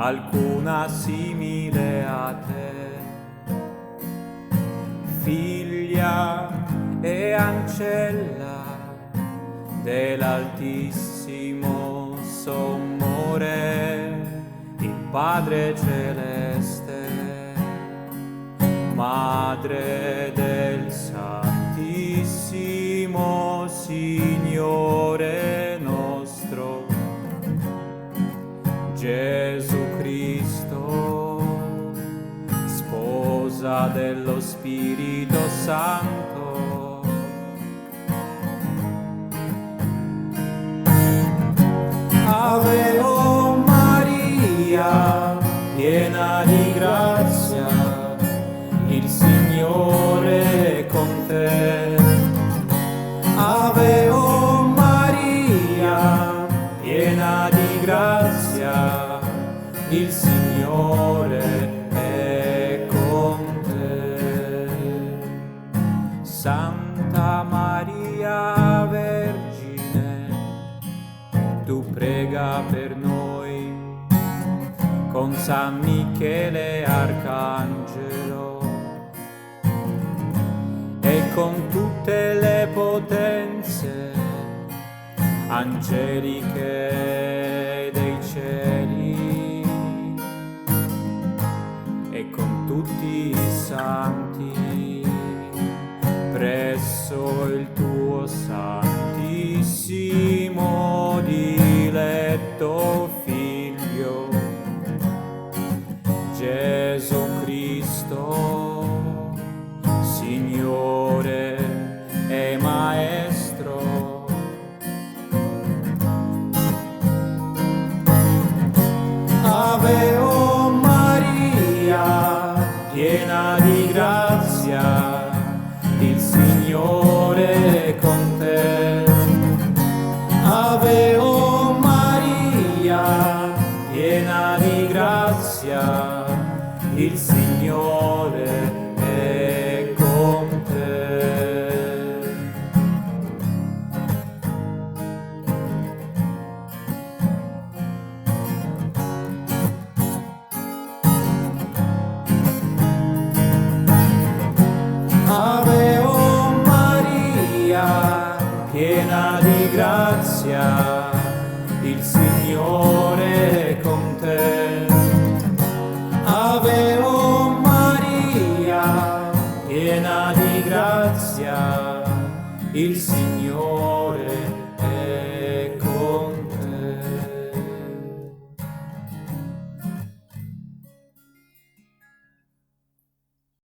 alcuna simile a te, figlia e ancella dell'Altissimo sommore, il Padre Celeste, Madre del Santissimo Signore nostro, Gesù Cristo, sposa dello Spirito Santo, Ave o Maria, piena di grazia, il Signore è con te. Ave o Maria, piena di grazia, il Signore è con te. Santa Maria Vergine, tu prega per noi, con San Michele Arcangelo e con tutte le potenze angeliche dei cieli e con tutti i santi presso il tuo Santissimo diletto Figlio Gesù Cristo, Signore e Maestro. Ave o Maria, piena di grazia, il Signore è con te. Ave o Maria, piena di grazia, il Signore è con te. Ave o Maria, piena di grazia, il Signore è con te. Ave o Maria, piena di grazia, il Signore